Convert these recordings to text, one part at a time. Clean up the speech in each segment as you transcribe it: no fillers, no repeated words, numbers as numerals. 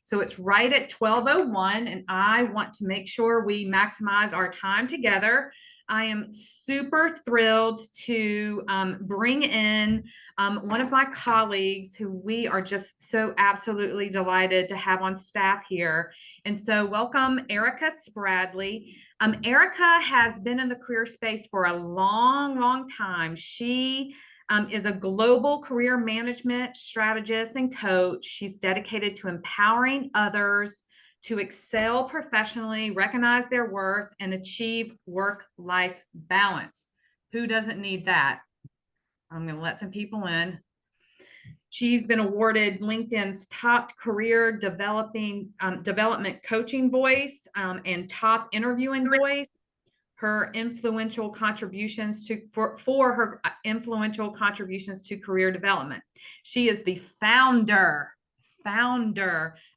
So it's right at 12:01, and I want to make sure we maximize our time together. I am super thrilled to bring in one of my colleagues who we are just so absolutely delighted to have on staff here. And so welcome, Ericka Spradley. Ericka has been in the career space for a long time. She is a global career management strategist and coach. She's dedicated to empowering others to excel professionally, recognize their worth, and achieve work-life balance. Who doesn't need that? I'm going to let some people in. She's been awarded LinkedIn's top career development coaching voice and top interviewing voice. Her influential contributions for her influential contributions to career development. She is the founder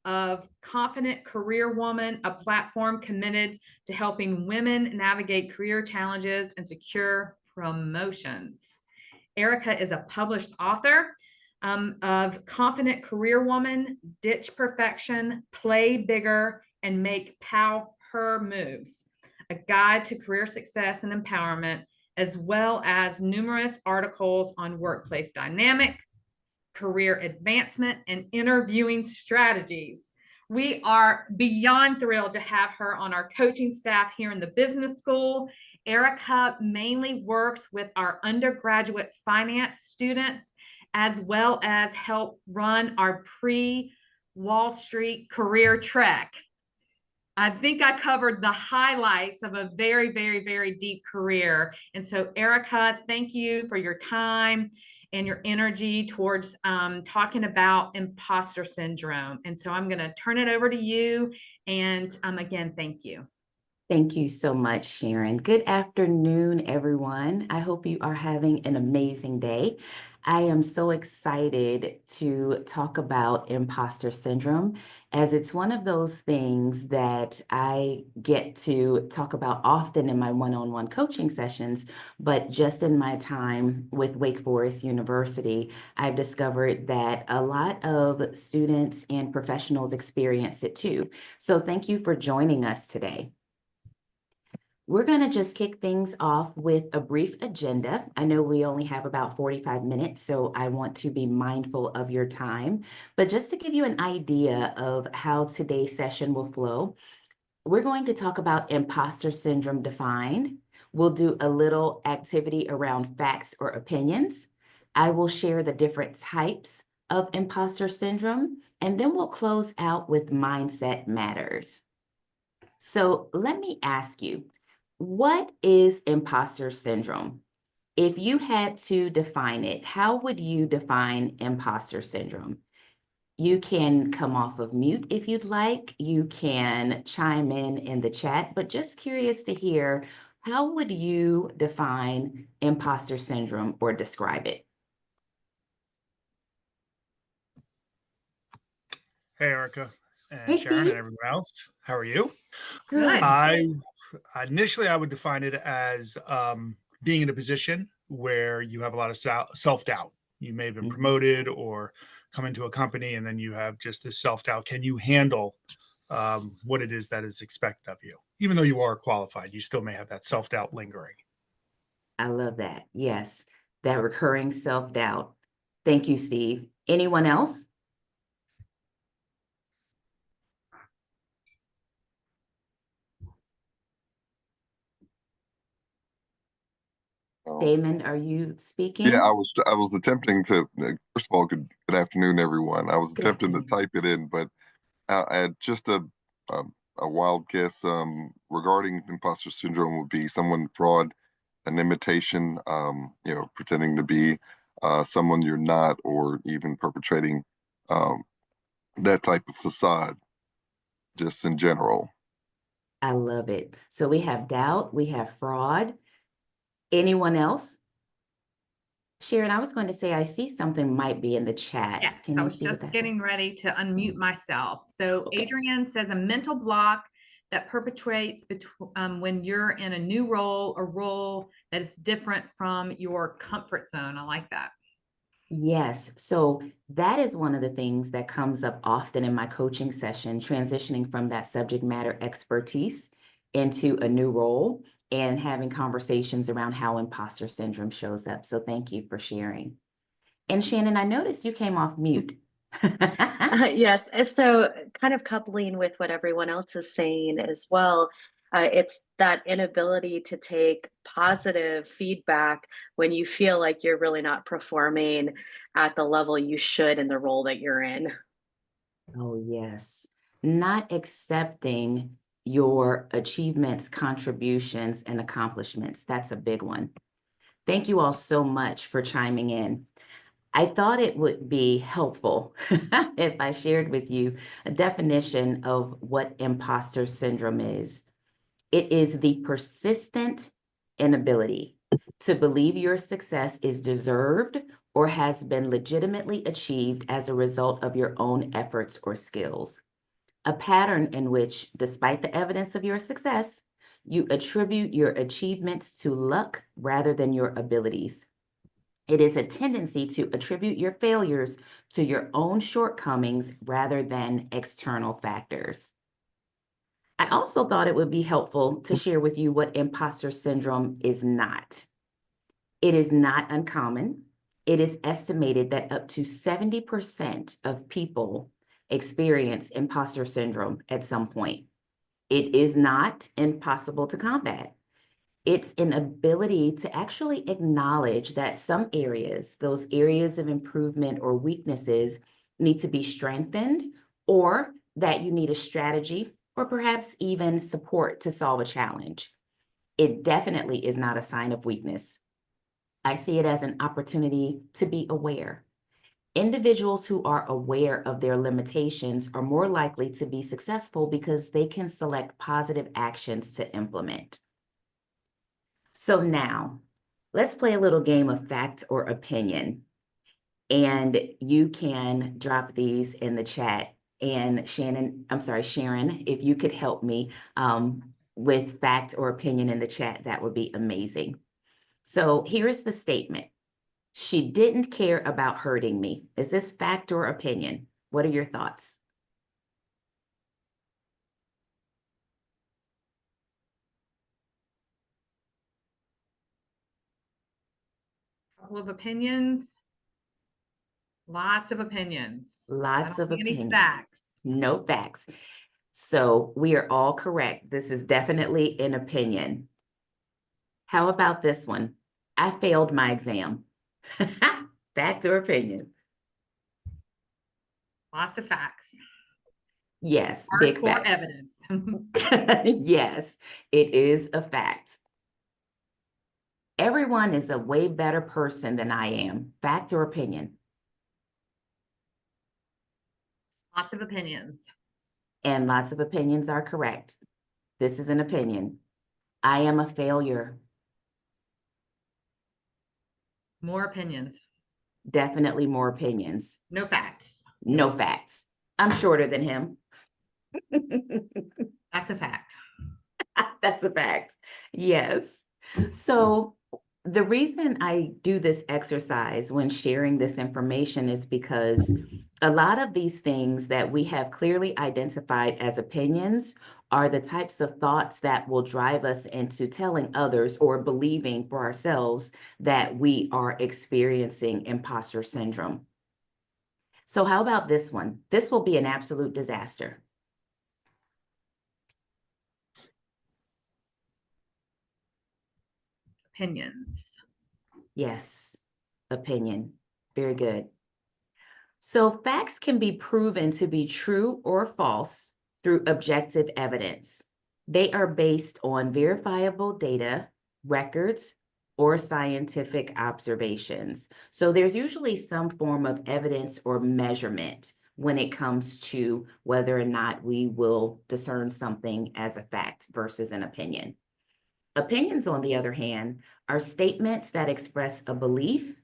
of Confident Career Woman, a platform committed to helping women navigate career challenges and secure promotions. Ericka is a published author of Confident Career Woman, Ditch Perfection, Play Bigger, and Make Her Moves, a guide to career success and empowerment, as well as numerous articles on workplace dynamic, career advancement, and interviewing strategies. We are beyond thrilled to have her on our coaching staff here in the business school. Ericka mainly works with our undergraduate finance students, as well as help run our pre-Wall Street career trek. I think I covered the highlights of a very deep career. And so Ericka, thank you for your time and your energy towards talking about imposter syndrome. And so I'm going to turn it over to you. And again, thank you. Thank you so much, Sharon. Good afternoon, everyone. I hope you are having an amazing day. I am so excited to talk about imposter syndrome, as it's one of those things that I get to talk about often in my one-on-one coaching sessions, but just in my time with Wake Forest University, I've discovered that a lot of students and professionals experience it too. So thank you for joining us today. We're going to just kick things off with a brief agenda. I know we only have about 45 minutes, so I want to be mindful of your time. But just to give you an idea of how today's session will flow, we're going to talk about imposter syndrome defined. We'll do a little activity around facts or opinions. I will share the different types of imposter syndrome, and then we'll close out with mindset matters. So let me ask you, what is imposter syndrome? If you had to define it, how would you define imposter syndrome? You can come off of mute if you'd like. You can chime in the chat, but just curious to hear, how would you define imposter syndrome or describe it? Hey, Ericka and Hey, Sharon Steve. and everyone else. How are you? Good. Initially, I would define it as being in a position where you have a lot of self-doubt. You may have been promoted or come into a company, and then you have just this self-doubt. Can you handle what it is that is expected of you? Even though you are qualified, you still may have that self-doubt lingering. I love that. Yes, that recurring self-doubt. Thank you, Steve. Anyone else? Damon, are you speaking? Yeah, I was attempting to. First of all, good afternoon, everyone. I was attempting to type it in, but I had just a wild guess regarding imposter syndrome would be someone fraud, an imitation, pretending to be someone you're not, or even perpetrating that type of facade, just in general. I love it. So we have doubt, we have fraud. Anyone else? Sharon, I was going to say, I see something might be in the chat. Yes, Can I you was see what just that getting says? ready to unmute myself. So Okay. Adrian says a mental block that perpetrates when you're in a new role or role that is different from your comfort zone. I like that. Yes, so that is one of the things that comes up often in my coaching session, transitioning from that subject matter expertise into a new role and having conversations around how imposter syndrome shows up. So thank you for sharing. And Shannon, I noticed you came off mute. Yes. So kind of coupling with what everyone else is saying as well, it's that inability to take positive feedback when you feel like you're really not performing at the level you should in the role that you're in. Oh, yes. Not accepting your achievements, contributions, and accomplishments. That's a big one. Thank you all so much for chiming in. I thought it would be helpful if I shared with you a definition of what imposter syndrome is. It is the persistent inability to believe your success is deserved or has been legitimately achieved as a result of your own efforts or skills. A pattern in which, despite the evidence of your success, you attribute your achievements to luck rather than your abilities. It is a tendency to attribute your failures to your own shortcomings rather than external factors. I also thought it would be helpful to share with you what imposter syndrome is not. It is not uncommon. It is estimated that up to 70% of people experience imposter syndrome at some point. It is not impossible to combat. It's an ability to actually acknowledge that some areas, those areas of improvement or weaknesses, need to be strengthened, or that you need a strategy or perhaps even support to solve a challenge. It definitely is not a sign of weakness. I see it as an opportunity to be aware. Individuals who are aware of their limitations are more likely to be successful because they can select positive actions to implement. So now, let's play a little game of fact or opinion. And you can drop these in the chat. And Sharon, if you could help me with fact or opinion in the chat, that would be amazing. So here's the statement. She didn't care about hurting me. Is this fact or opinion? What are your thoughts? Couple of opinions. Lots of opinions. Lots of Any opinions. facts. No facts. So we are all correct. This is definitely an opinion. How about this one? I failed my exam. Fact or opinion? Lots of facts. Yes, big Hardcore facts. evidence. Yes, it is a fact. Everyone is a way better person than I am. Fact or opinion? Lots of opinions. And lots of opinions are correct. This is an opinion. I am a failure. More opinions. Definitely more opinions. No facts. No facts. I'm shorter than him. That's a fact. That's a fact. Yes. So the reason I do this exercise when sharing this information is because a lot of these things that we have clearly identified as opinions are the types of thoughts that will drive us into telling others or believing for ourselves that we are experiencing imposter syndrome. So how about this one? This will be an absolute disaster. Opinions. Yes, opinion. Very good. So facts can be proven to be true or false through objective evidence. They are based on verifiable data, records, or scientific observations. So there's usually some form of evidence or measurement when it comes to whether or not we will discern something as a fact versus an opinion. Opinions, on the other hand, are statements that express a belief,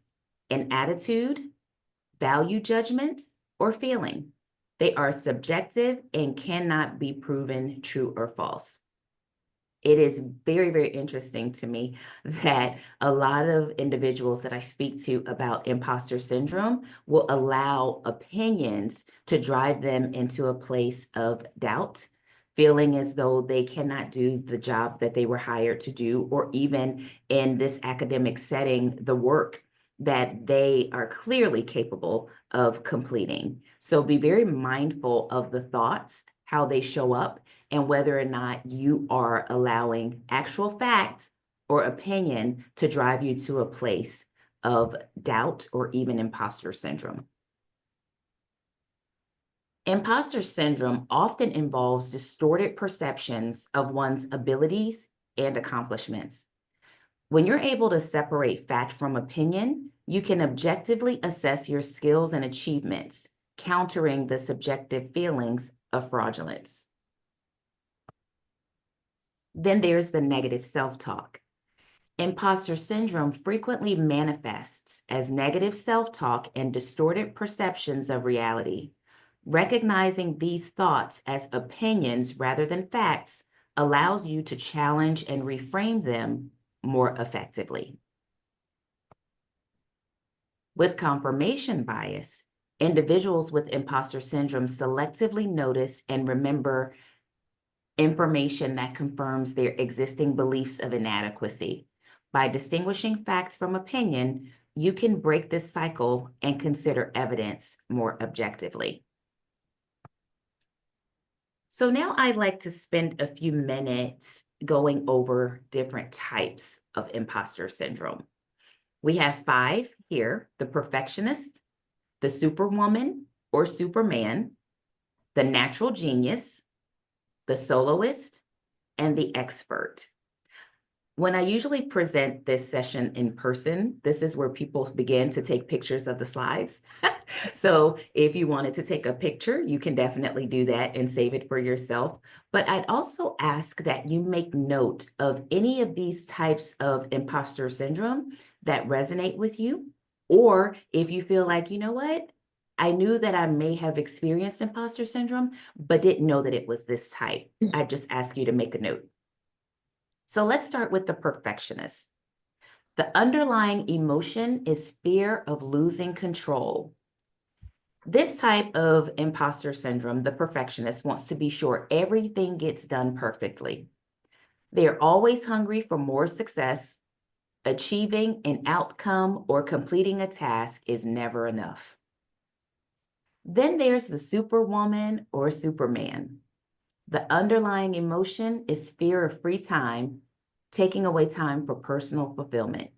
an attitude, value judgment, or feeling. They are subjective and cannot be proven true or false. It is very, very interesting to me that a lot of individuals that I speak to about imposter syndrome will allow opinions to drive them into a place of doubt, feeling as though they cannot do the job that they were hired to do, or even in this academic setting, the work that they are clearly capable of completing. So be very mindful of the thoughts, how they show up, and whether or not you are allowing actual facts or opinion to drive you to a place of doubt or even imposter syndrome. Imposter syndrome often involves distorted perceptions of one's abilities and accomplishments. When you're able to separate fact from opinion, you can objectively assess your skills and achievements, countering the subjective feelings of fraudulence. Then there's the negative self-talk. Imposter syndrome frequently manifests as negative self-talk and distorted perceptions of reality. Recognizing these thoughts as opinions rather than facts allows you to challenge and reframe them more effectively. With confirmation bias, individuals with imposter syndrome selectively notice and remember information that confirms their existing beliefs of inadequacy. By distinguishing facts from opinion, you can break this cycle and consider evidence more objectively. So now I'd like to spend a few minutes going over different types of imposter syndrome. We have 5 here: the perfectionist, the superwoman or superman, the natural genius, the soloist, and the expert. When I usually present this session in person, this is where people begin to take pictures of the slides. So if you wanted to take a picture, you can definitely do that and save it for yourself. But I'd also ask that you make note of any of these types of imposter syndrome that resonate with you, or if you feel like, you know what, I knew that I may have experienced imposter syndrome, but didn't know that it was this type. I just ask you to make a note. So let's start with the perfectionist. The underlying emotion is fear of losing control. This type of imposter syndrome, the perfectionist, wants to be sure everything gets done perfectly. They're always hungry for more success. Achieving an outcome or completing a task is never enough. Then there's the superwoman or superman. The underlying emotion is fear of free time, taking away time for personal fulfillment.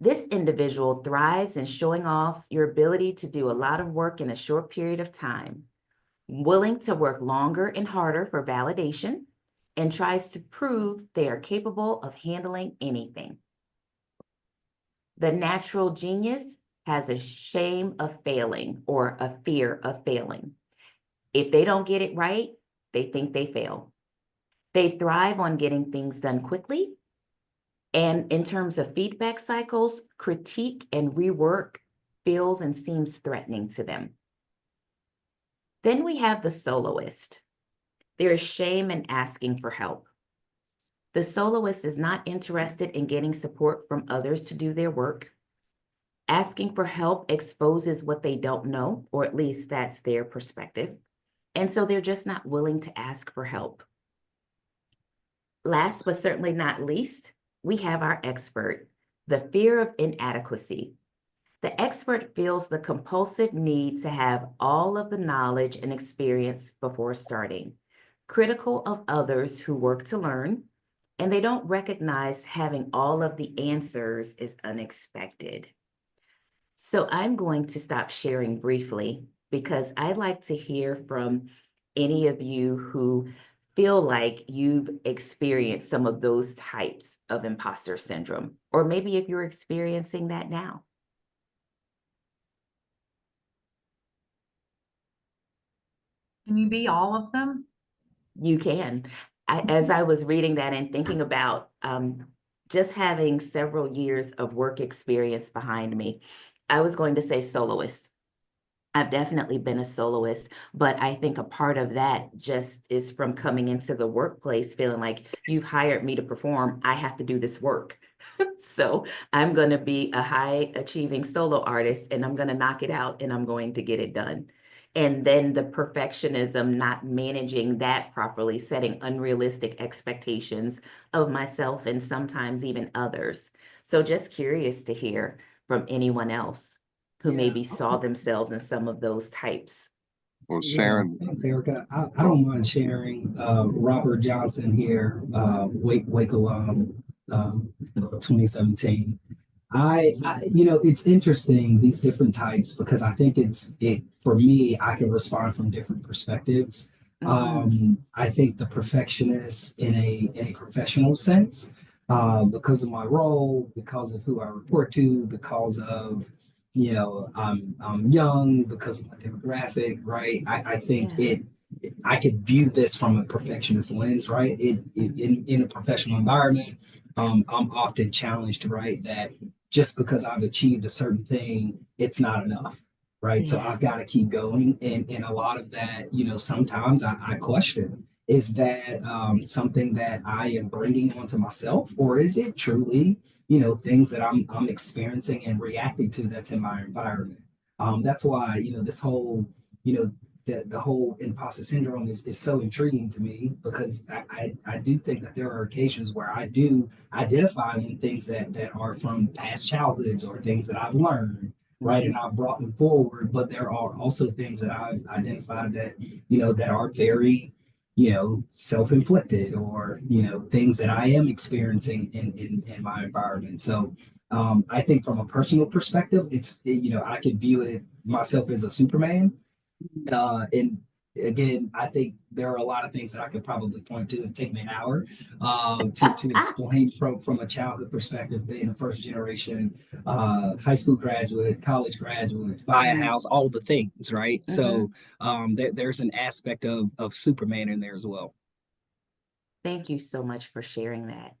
This individual thrives in showing off your ability to do a lot of work in a short period of time, willing to work longer and harder for validation, and tries to prove they are capable of handling anything. The natural genius has a shame of failing or a fear of failing. If they don't get it right, they think they fail. They thrive on getting things done quickly. And in terms of feedback cycles, critique and rework feels and seems threatening to them. Then we have the soloist. There is shame in asking for help. The soloist is not interested in getting support from others to do their work. Asking for help exposes what they don't know, or at least that's their perspective. And so they're just not willing to ask for help. Last but certainly not least, we have our expert, the fear of inadequacy. The expert feels the compulsive need to have all of the knowledge and experience before starting, critical of others who work to learn, and they don't recognize having all of the answers is unexpected. So I'm going to stop sharing briefly because I'd like to hear from any of you who feel like you've experienced some of those types of imposter syndrome, or maybe if you're experiencing that now. Can you be all of them? You can. As I was reading that and thinking about just having several years of work experience behind me, I was going to say soloist. I've definitely been a soloist, but I think a part of that just is from coming into the workplace feeling like you've hired me to perform, I have to do this work. So I'm going to be a high achieving solo artist and I'm going to knock it out and I'm going to get it done. And then the perfectionism, not managing that properly, setting unrealistic expectations of myself and sometimes even others. So just curious to hear from anyone else who Yeah. maybe saw themselves in some of those types. Well, Yeah, Sharon, thanks, Erica. I don't mind sharing. Robert Johnson here, Wake alum, 2017. It's interesting, these different types, because I think it for me, I can respond from different perspectives. I think the perfectionist in a professional sense, because of my role, because of who I report to, because of I'm young, because of my demographic, right? I think Yeah. I could view this from a perfectionist lens, right? In a professional environment, I'm often challenged, right, that just because I've achieved a certain thing, it's not enough, right? So Yeah. I've got to keep going, and a lot of that, sometimes I question: is that something that I am bringing onto myself, or is it truly, things that I'm experiencing and reacting to that's in my environment? That's why, this whole, you know, the whole imposter syndrome is so intriguing to me, because I do think that there are occasions where I do identify when things that are from past childhoods or things that I've learned, right, and I've brought them forward. But there are also things that I've identified that, that are very, self-inflicted, or, things that I am experiencing in my environment. So I think from a personal perspective, I could view it myself as a Superman. And again, I think there are a lot of things that I could probably point to. It'd take me an hour to explain from a childhood perspective, being a first generation high school graduate, college graduate, buy a house, all the things, right? So there's an aspect of Superman in there as well. Thank you so much for sharing that.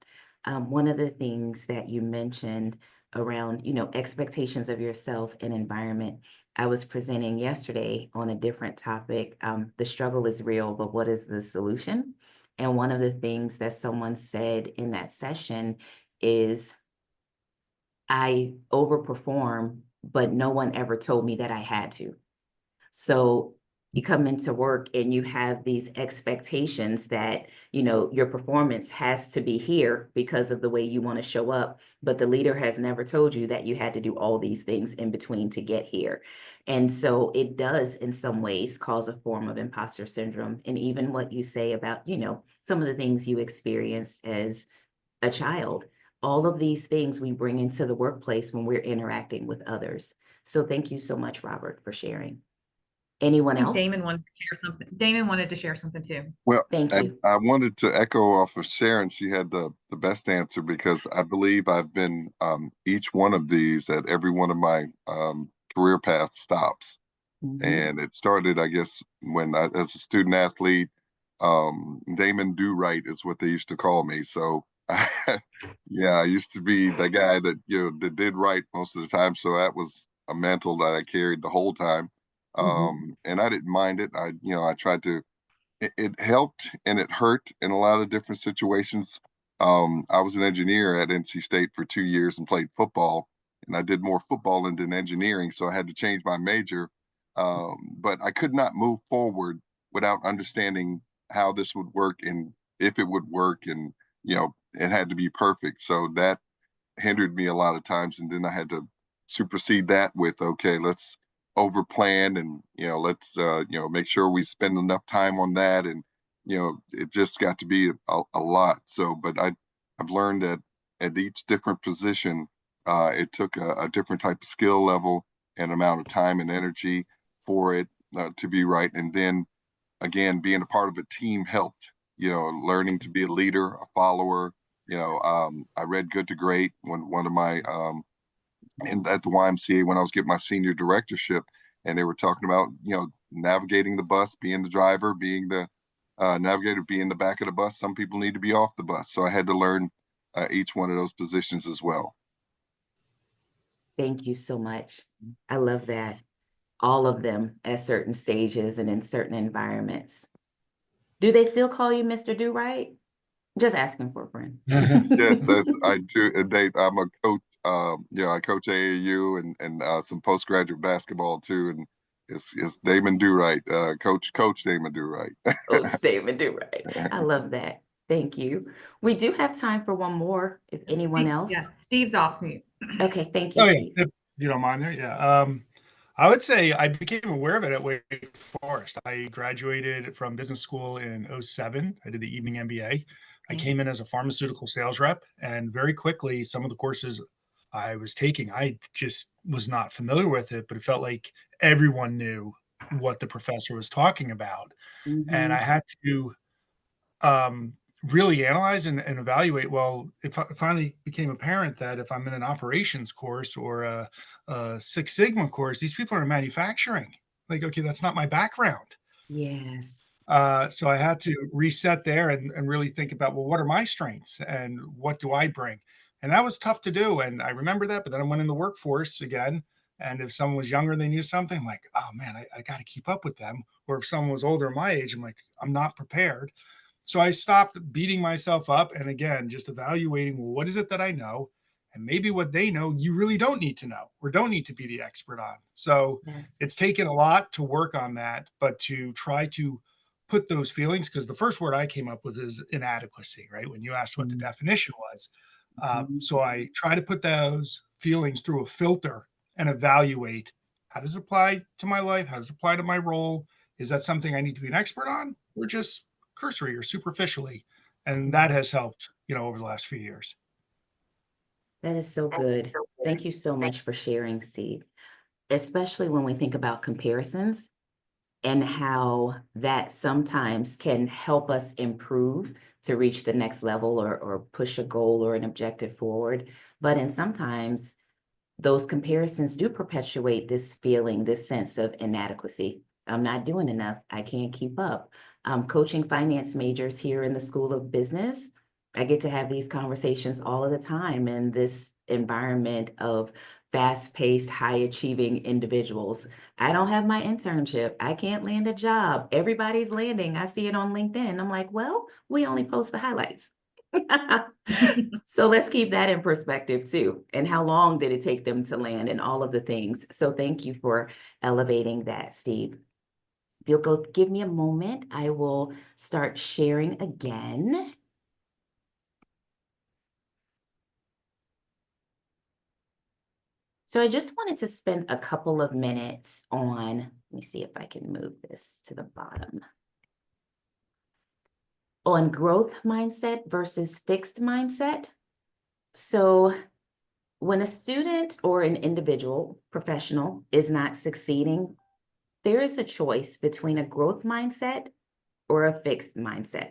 One of the things that you mentioned around, expectations of yourself and environment, I was presenting yesterday on a different topic. The struggle is real, but what is the solution? And one of the things that someone said in that session is, I overperform, but no one ever told me that I had to. So you come into work and you have these expectations that, your performance has to be here because of the way you want to show up. But the leader has never told you that you had to do all these things in between to get here. And so it does, in some ways, cause a form of imposter syndrome. And even what you say about, some of the things you experienced as a child, all of these things we bring into the workplace when we're interacting with others. So thank you so much, Robert, for sharing. Anyone I think else? Damon wanted to share something. Damon wanted to share something too. well, Thank you. I wanted to echo off of Sharon. She had the best answer, because I believe I've been each one of these at every one of my career path stops. And it started, I guess, when as a student athlete, Damon Do Right is what they used to call me. So, yeah, I used to be the guy that that did right most of the time. So that was a mantle that I carried the whole time, and I didn't mind it. I tried to. It helped and it hurt in a lot of different situations. I was an engineer at NC State for 2 years and played football, and I did more football than engineering, so I had to change my major. But I could not move forward without understanding how this would work and if it would work, and it had to be perfect. So that hindered me a lot of times, and then I had to supersede that with, okay, let's over plan, and let's make sure we spend enough time on that, and it just got to be a lot. So but I've learned that at each different position, it took a different type of skill level and amount of time and energy for it to be right. And then again, being a part of a team helped, learning to be a leader, a follower. I read Good to Great when one of my at the YMCA when I was getting my senior directorship, and they were talking about navigating the bus, being the driver, being the navigator, being the back of the bus. Some people need to be off the bus, so I had to learn each one of those positions as well. Thank you so much. I love that. all of them at certain stages and in certain environments. Do they still call you Mr. Do Right? Just asking for a friend. Yes, I do. I'm a coach. I coach AAU and some postgraduate basketball too. And it's Damon Do Right, Coach Damon Do Right. Coach David Do Right. I love that. Thank you. We do have time for one more, if anyone else. Yeah, Steve's off mute. Okay, thank you, Oh yeah, Steve. if you don't mind there, yeah. I would say I became aware of it at Wake Forest. I graduated from business school in 07. I did the evening MBA. I came in as a pharmaceutical sales rep, and very quickly, some of the courses I was taking, I just was not familiar with it, but it felt like everyone knew what the professor was talking about. And I had to really analyze and evaluate. Well, it finally became apparent that if I'm in an operations course or a Six Sigma course, these people are in manufacturing. Like, okay, that's not my background. Yes. So I had to reset there and really think about, well, what are my strengths and what do I bring? And that was tough to do. And I remember that, but then I went in the workforce again. And if someone was younger, they knew something, I'm like, oh man, I got to keep up with them. Or if someone was older my age, I'm like, I'm not prepared. So I stopped beating myself up and again, just evaluating, well, what is it that I know? And maybe what they know, you really don't need to know or don't need to be the expert on. So Yes. it's taken a lot to work on that, but to try to put those feelings, because the first word I came up with is inadequacy, right? When you asked what the definition was. So I try to put those feelings through a filter and evaluate, how does it apply to my life? How does it apply to my role? Is that something I need to be an expert on, or just cursory or superficially? And that has helped, over the last few years. That is so good. Thank you so much for sharing, Steve. Especially when we think about comparisons and how that sometimes can help us improve to reach the next level or push a goal or an objective forward. But in sometimes those comparisons do perpetuate this feeling, this sense of inadequacy. I'm not doing enough. I can't keep up. Coaching finance majors here in the School of Business, I get to have these conversations all of the time in this environment of fast-paced, high-achieving individuals. I don't have my internship. I can't land a job. Everybody's landing. I see it on LinkedIn. I'm like, well, we only post the highlights. So let's keep that in perspective too. And how long did it take them to land and all of the things? So thank you for elevating that, Steve. If you'll go give me a moment, I will start sharing again. So I just wanted to spend a couple of minutes on, let me see if I can move this to the bottom, on growth mindset versus fixed mindset. So when a student or an individual professional is not succeeding, there is a choice between a growth mindset or a fixed mindset.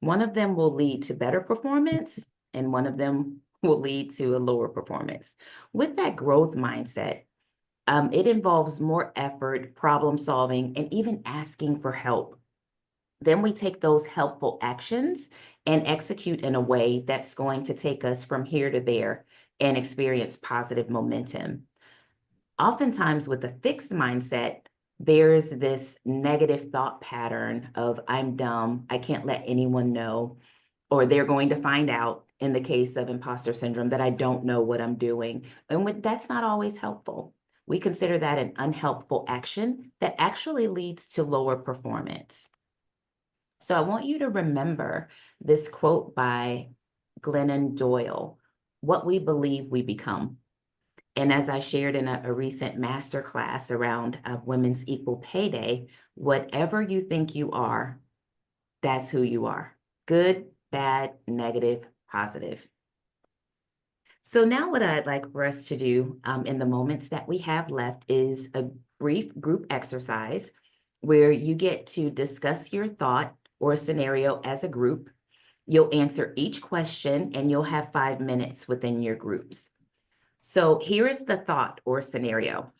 One of them will lead to better performance and one of them will lead to a lower performance. With that growth mindset, it involves more effort, problem solving, and even asking for help. Then we take those helpful actions and execute in a way that's going to take us from here to there and experience positive momentum. Oftentimes with a fixed mindset, there's this negative thought pattern of I'm dumb, I can't let anyone know, or they're going to find out, in the case of imposter syndrome, that I don't know what I'm doing. And that's not always helpful. We consider that an unhelpful action that actually leads to lower performance. So I want you to remember this quote by Glennon Doyle, what we believe we become. And as I shared in a recent masterclass around Women's Equal Pay Day, whatever you think you are, that's who you are. Good, bad, negative, positive. So now what I'd like for us to do in the moments that we have left is a brief group exercise where you get to discuss your thought or scenario as a group. You'll answer each question and you'll have 5 minutes within your groups. So here is the thought or scenario.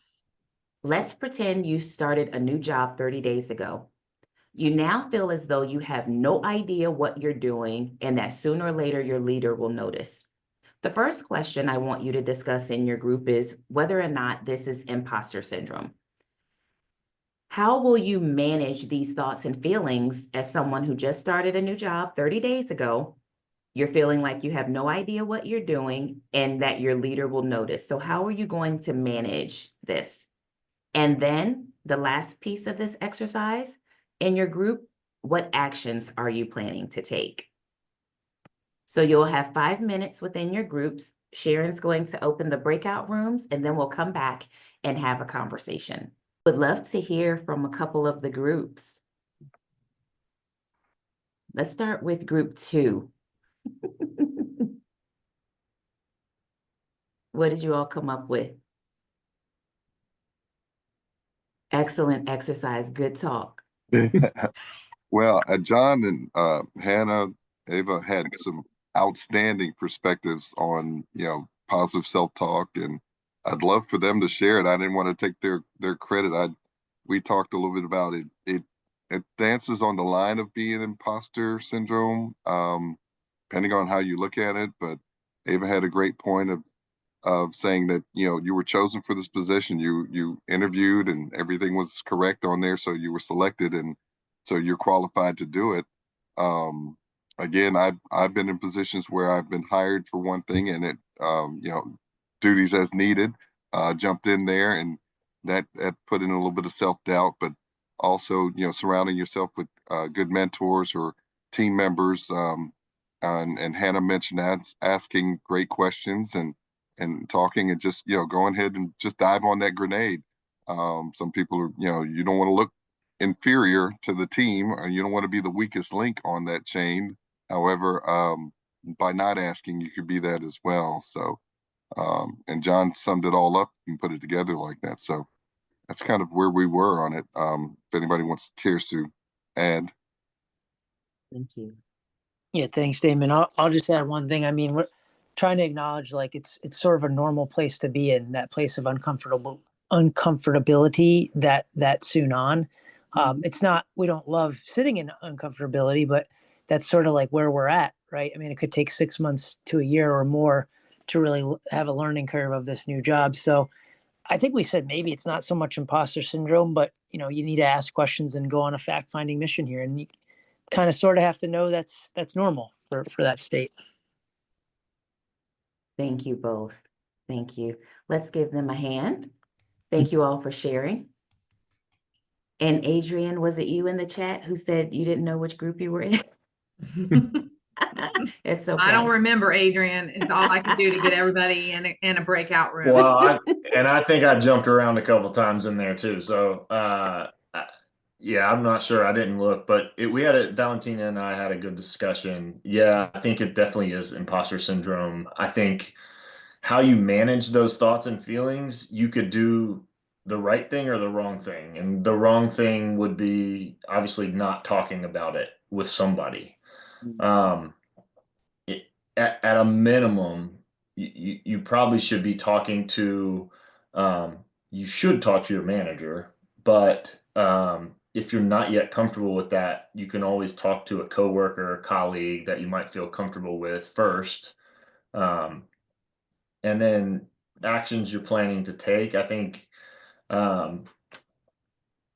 Let's pretend you started a new job 30 days ago. You now feel as though you have no idea what you're doing and that sooner or later your leader will notice. The first question I want you to discuss in your group is whether or not this is imposter syndrome. How will you manage these thoughts and feelings as someone who just started a new job 30 days ago? You're feeling like you have no idea what you're doing and that your leader will notice. So how are you going to manage this? And then the last piece of this exercise, in your group, what actions are you planning to take? So you'll have 5 minutes within your groups. Sharon's going to open the breakout rooms, and then we'll come back and have a conversation. Would love to hear from a couple of the groups. Let's start with group 2. What did you all come up with? Excellent exercise, good talk. Well, John and Hannah, Ava had some outstanding perspectives on, positive self-talk, and I'd love for them to share it. I didn't want to take their credit. We talked a little bit about it. It dances on the line of being imposter syndrome, depending on how you look at it. But Ava had a great point of saying that, you were chosen for this position. You interviewed and everything was correct on there, so you were selected, and so you're qualified to do it. Again, I've been in positions where I've been hired for one thing, and it duties as needed, jumped in there, and that put in a little bit of self-doubt. But also, surrounding yourself with good mentors or team members, and Hannah mentioned asking great questions and talking, and just going ahead and just dive on that grenade. Some people are, you don't want to look inferior to the team, or you don't want to be the weakest link on that chain. However, by not asking, you could be that as well. So, and John summed it all up and put it together like that. So that's kind of where we were on it. If anybody cares to add. Thank you. Yeah, thanks, Damon. I'll just add one thing. I mean, we're trying to acknowledge like it's sort of a normal place to be in, that place of uncomfortability that soon on. It's not, we don't love sitting in uncomfortability, but that's sort of like where we're at, right? I mean, it could take 6 months to a year or more to really have a learning curve of this new job. So I think we said maybe it's not so much imposter syndrome, but you need to ask questions and go on a fact-finding mission here. And you kind of sort of have to know that's normal for that state. Thank you both. Thank you. Let's give them a hand. Thank you all for sharing. And Adrian, was it you in the chat who said you didn't know which group you were in? It's okay. I don't remember, Adrian. Is all I could do to get everybody in a breakout room. Well, I think I jumped around a couple times in there too. So, yeah, I'm not sure. I didn't look, but Valentina and I had a good discussion. Yeah, I think it definitely is imposter syndrome. I think how you manage those thoughts and feelings, you could do the right thing or the wrong thing. And the wrong thing would be obviously not talking about it with somebody. At a minimum, you probably should be talking to, you should talk to your manager, but if you're not yet comfortable with that, you can always talk to a coworker or colleague that you might feel comfortable with first. And then actions you're planning to take, I think,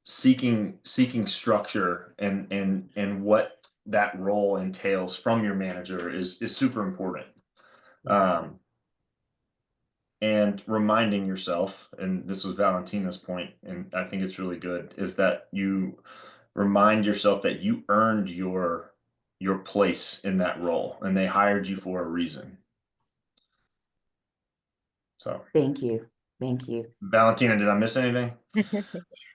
seeking structure and what that role entails from your manager is super important. And reminding yourself, and this was Valentina's point, and I think it's really good, is that you remind yourself that you earned your place in that role, and they hired you for a reason. So Thank you. Thank you. Valentina, did I miss anything?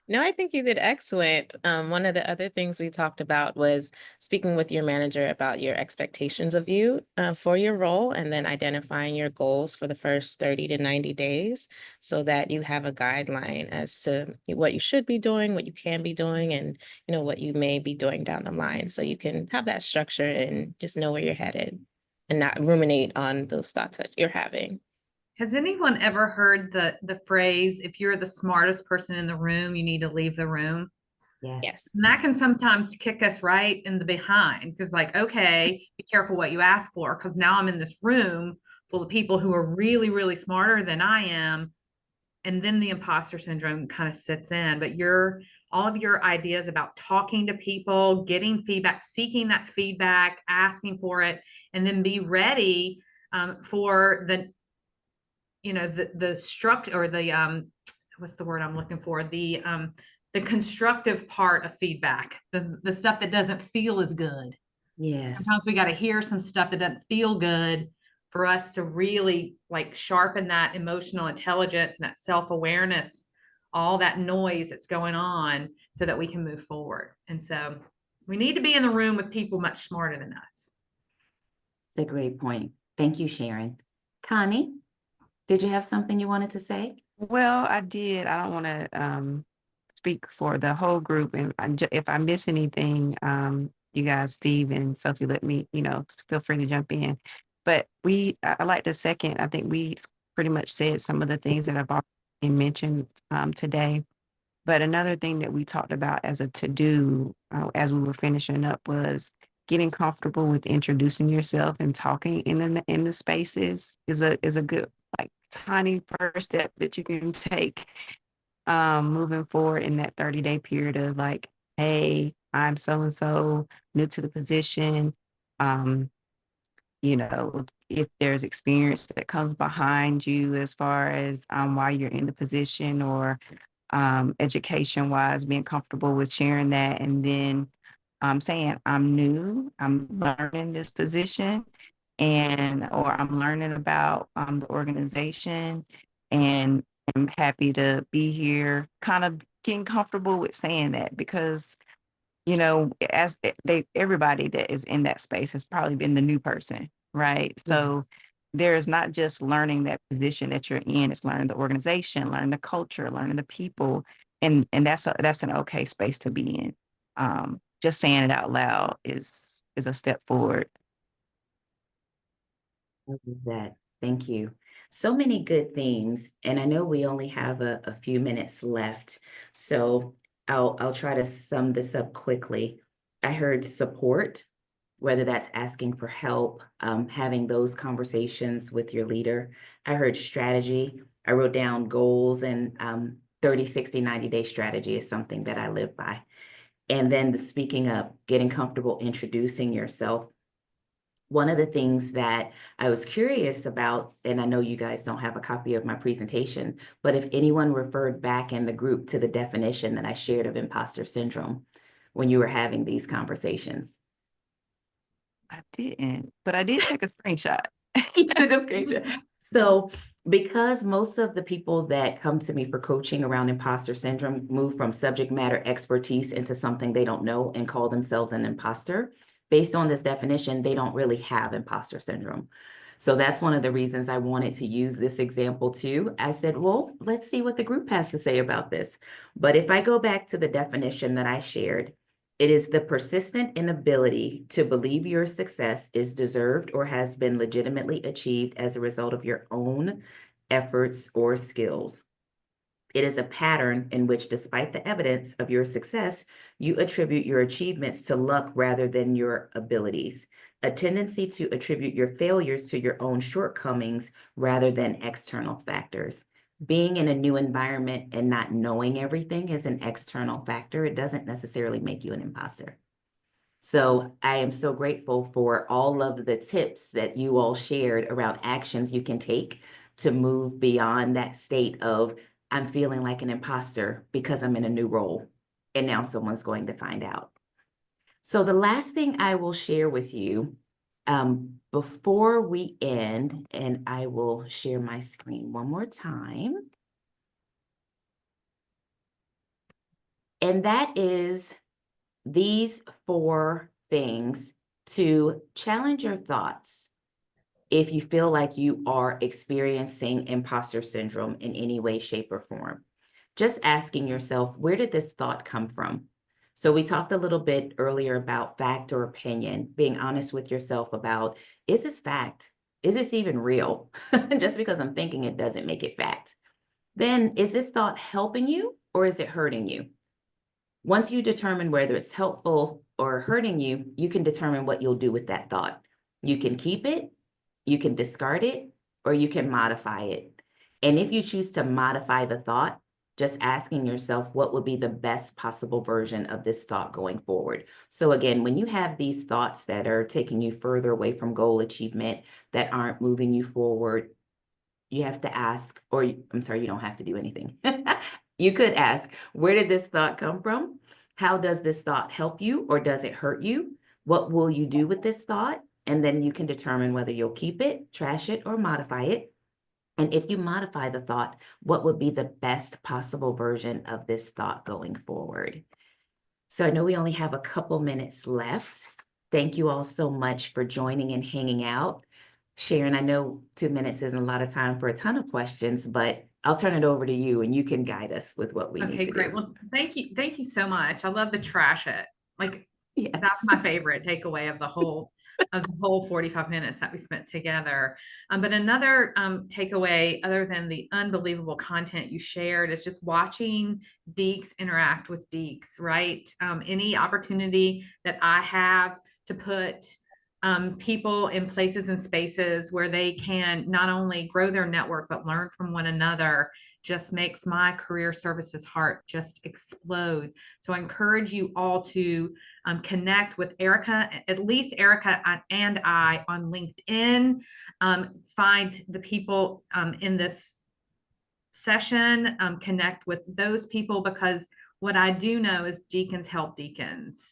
No, I think you did excellent. One of the other things we talked about was speaking with your manager about your expectations of you for your role, and then identifying your goals for the first 30 to 90 days so that you have a guideline as to what you should be doing, what you can be doing, and what you may be doing down the line. So you can have that structure and just know where you're headed and not ruminate on those thoughts that you're having. Has anyone ever heard the phrase, if you're the smartest person in the room, you need to leave the room? Yes. And that can sometimes kick us right in the behind, because like, okay, be careful what you ask for, because now I'm in this room full of people who are really, really smarter than I am. And then the imposter syndrome kind of sits in. But you're all of your ideas about talking to people, getting feedback, seeking that feedback, asking for it, and then be ready for the, the structure, or the, what's the word I'm looking for? The constructive part of feedback, the stuff that doesn't feel as good. Yes. Sometimes we got to hear some stuff that doesn't feel good for us to really like sharpen that emotional intelligence and that self-awareness, all that noise that's going on, so that we can move forward. And so we need to be in the room with people much smarter than us. It's a great point. Thank you, Sharon. Connie, did you have something you wanted to say? Well, I did. I don't want to speak for the whole group, and if I miss anything, you guys, Steve and Sophie, let me, feel free to jump in. But I like the second. I think we pretty much said some of the things that I've already mentioned today. But another thing that we talked about as a to-do as we were finishing up was getting comfortable with introducing yourself and talking in the spaces is a good, like, tiny first step that you can take moving forward in that 30-day period of like, hey, I'm so and so, new to the position. If there's experience that comes behind you as far as why you're in the position, or education wise, being comfortable with sharing that, and then saying, I'm new, I'm learning this position, or I'm learning about the organization, and I'm happy to be here. Kind of getting comfortable with saying that, because everybody that is in that space has probably been the new person, right? So Yes. there is not just learning that position that you're in, it's learning the organization, learning the culture, learning the people. And that's an okay space to be in. Just saying it out loud is a step forward. I love that. Thank you. So many good things, and I know we only have a few minutes left, so I'll try to sum this up quickly. I heard support, whether that's asking for help, having those conversations with your leader. I heard strategy. I wrote down goals, and 30, 60, 90-day strategy is something that I live by. And then the speaking up, getting comfortable introducing yourself. One of the things that I was curious about, and I know you guys don't have a copy of my presentation, but if anyone referred back in the group to the definition that I shared of imposter syndrome when you were having these conversations. I didn't, but I did take a screenshot. You took a screenshot. So because most of the people that come to me for coaching around imposter syndrome move from subject matter expertise into something they don't know and call themselves an imposter, based on this definition, they don't really have imposter syndrome. So that's one of the reasons I wanted to use this example too. I said, well, let's see what the group has to say about this. But if I go back to the definition that I shared, it is the persistent inability to believe your success is deserved or has been legitimately achieved as a result of your own efforts or skills. It is a pattern in which, despite the evidence of your success, you attribute your achievements to luck rather than your abilities. A tendency to attribute your failures to your own shortcomings rather than external factors. Being in a new environment and not knowing everything is an external factor. It doesn't necessarily make you an imposter. So I am so grateful for all of the tips that you all shared around actions you can take to move beyond that state of, I'm feeling like an imposter because I'm in a new role, and now someone's going to find out. So the last thing I will share with you before we end, and I will share my screen one more time. And that is these 4 things to challenge your thoughts if you feel like you are experiencing imposter syndrome in any way, shape, or form. Just asking yourself, where did this thought come from? So we talked a little bit earlier about fact or opinion, being honest with yourself about, is this fact? Is this even real? Just because I'm thinking it doesn't make it fact. Then is this thought helping you or is it hurting you? Once you determine whether it's helpful or hurting you, you can determine what you'll do with that thought. You can keep it, you can discard it, or you can modify it. And if you choose to modify the thought, just asking yourself what would be the best possible version of this thought going forward. So again, when you have these thoughts that are taking you further away from goal achievement, that aren't moving you forward, you have to ask, or I'm sorry, you don't have to do anything. You could ask, where did this thought come from? How does this thought help you or does it hurt you? What will you do with this thought? And then you can determine whether you'll keep it, trash it, or modify it. And if you modify the thought, what would be the best possible version of this thought going forward? So I know we only have a couple minutes left. Thank you all so much for joining and hanging out. Sharon, I know 2 minutes isn't a lot of time for a ton of questions, but I'll turn it over to you and you can guide us with what we need Okay, to great. do. Well, thank you. Thank you so much. I love the trash it. Like Yes. that's my favorite takeaway of the whole 45 minutes that we spent together. But another takeaway, other than the unbelievable content you shared, is just watching Deeks interact with Deeks, right? Any opportunity that I have to put people in places and spaces where they can not only grow their network, but learn from one another just makes my career services heart just explode. So I encourage you all to connect with Ericka, at least Ericka and I on LinkedIn. Find the people in this session, connect with those people, because what I do know is deacons help deacons.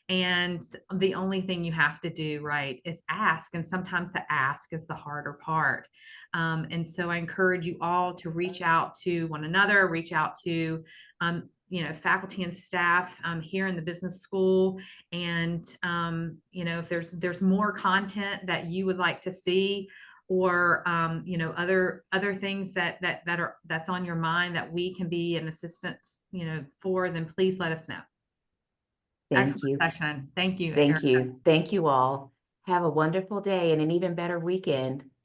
And the only thing you have to do, right, is ask. And sometimes the ask is the harder part. And so I encourage you all to reach out to one another, reach out to, faculty and staff here in the business school. And, if there's more content that you would like to see, or other things that's on your mind that we can be an assistance for, then please let us know. Thank you. Session. Thank you. Thank Ericka. you. Thank you all. Have a wonderful day and an even better weekend.